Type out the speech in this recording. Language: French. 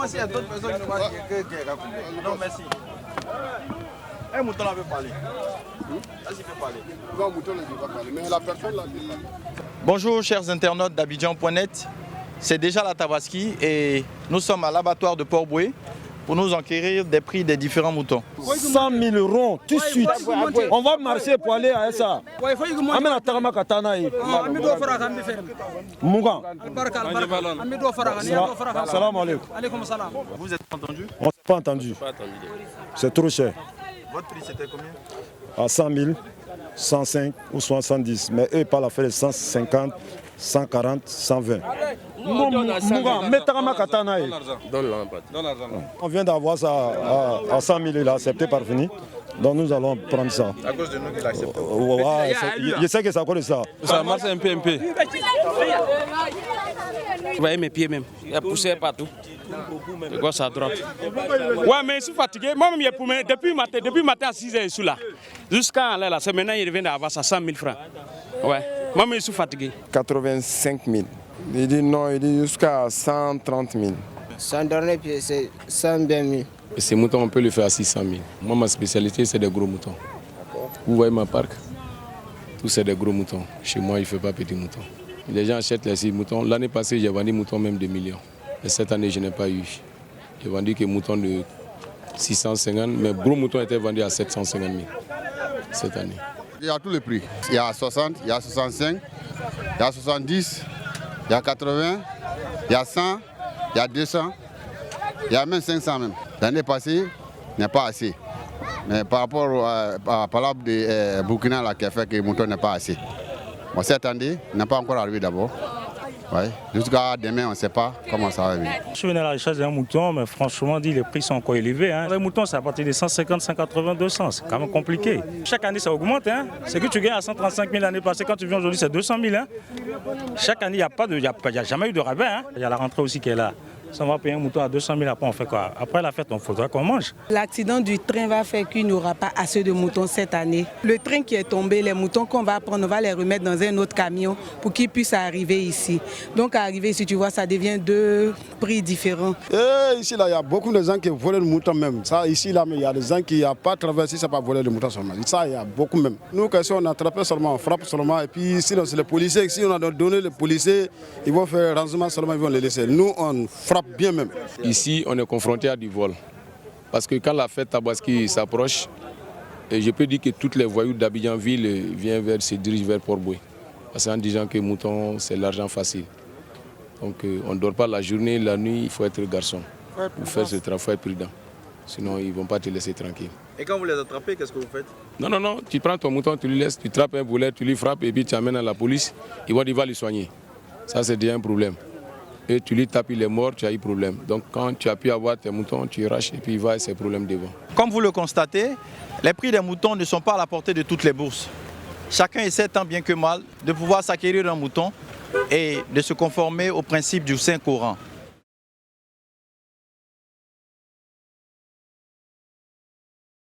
moi, s'il y a d'autres personnes qui voient que non, merci. Un mouton là peut parler. Là, il peut parler. Non, mouton ne peut pas parler, mais la personne là peut parler. Bonjour, chers internautes d'Abidjan.net. C'est déjà la Tabaski et nous sommes à l'abattoir de Port-Boué pour nous enquérir des prix des différents moutons. 100 000 ronds, tout de suite. On va marcher pour aller à ça. Amena Tarama Katana. Mougan. Salam alaikum. Vous êtes entendu? On ne s'est pas entendu. C'est trop cher. Votre prix c'était combien? À 100 000, 105 ou 70. Mais eux parlent à faire 150, 140, 120. Mougan, mets Tarama Katana. Donne l'argent. On vient d'avoir ça à 100 000, il a accepté par fini. Donc nous allons prendre ça. À cause de nous qu'il a accepté. Je sais que c'est à cause de ça. Ça marche un peu. Vous voyez mes pieds même. Il y a poussière partout. De gauche à droite. Ouais, mais je suis fatigué. Moi-même, depuis matin à 6 h, je suis là. Jusqu'à là, c'est maintenant il revient d'avoir ça 100 000 francs. Ouais. Moi-même, je suis fatigué. 85 000. Il dit non, il dit jusqu'à 130 000. Sans dernier pied, c'est 120 000. Ces moutons, on peut le faire à 600 000. Moi, ma spécialité, c'est des gros moutons. Vous voyez ma parc? Tous c'est des gros moutons. Chez moi, il ne fait pas petits moutons. Les gens achètent les 6 moutons. L'année passée, j'ai vendu moutons même de millions. Et cette année, je n'ai pas eu. J'ai vendu que moutons de 650, mais gros moutons étaient vendus à 750 000 cette année. Il y a tous les prix. Il y a 60, il y a 65, il y a 70, il y a 80, il y a 100, il y a 200, il y a même 500 même. L'année passée, n'est pas assez. Mais par rapport à la parole de Burkina là, qui a fait que le mouton n'est pas assez. Bon, cette année, il n'est pas encore arrivé d'abord. Ouais. Jusqu'à demain, on ne sait pas comment ça va venir. Je suis venu à la recherche d'un mouton, mais franchement, les prix sont encore élevés. Les moutons, c'est à partir de 150, 180, 200. C'est quand même compliqué. Chaque année, ça augmente. Ce que tu gagnes à 135 000 l'année passée, quand tu viens aujourd'hui, c'est 200 000. Chaque année, il n'y a jamais eu de rabais. Il y a la rentrée aussi qui est là. Si on va payer un mouton à 200 000, après on fait quoi? Après la fête, il faudra qu'on mange. L'accident du train va faire qu'il n'y aura pas assez de moutons cette année. Le train qui est tombé, les moutons qu'on va prendre, on va les remettre dans un autre camion pour qu'ils puissent arriver ici. Donc arriver ici, tu vois, ça devient deux prix différents. Et ici, là, il y a beaucoup de gens qui volent le mouton même. Ça, ici, là, il y a des gens qui n'ont pas traversé, ça pas voler le mouton seulement. Ça, il y a beaucoup même. Nous, quand on attrape seulement, on frappe seulement. Et puis, sinon, c'est les policiers. Si on a donné les policiers, ils vont faire rangement seulement, ils vont les laisser. Nous, on frappe bien même. Ici, on est confronté à du vol. Parce que quand la fête Tabaski s'approche, je peux dire que tous les voyous d'Abidjan-Ville se dirigent vers Port-Boué. Parce qu'en disant que mouton, c'est l'argent facile. Donc on ne dort pas la journée, la nuit, il faut être garçon. Pour faire ce travail, il faut être prudent. Sinon, ils ne vont pas te laisser tranquille. Et quand vous les attrapez, qu'est-ce que vous faites? Non, tu prends ton mouton, tu lui laisses, tu trappes un boulet, tu lui frappes et puis tu amènes à la police. Il va le soigner. Ça, c'est déjà un problème. Et tu lui tapes, il est mort, tu as eu problème. Donc quand tu as pu avoir tes moutons, tu raches et puis il va et ses problèmes devant. Comme vous le constatez, les prix des moutons ne sont pas à la portée de toutes les bourses. Chacun essaie tant bien que mal de pouvoir s'acquérir un mouton et de se conformer au principe du Saint-Coran.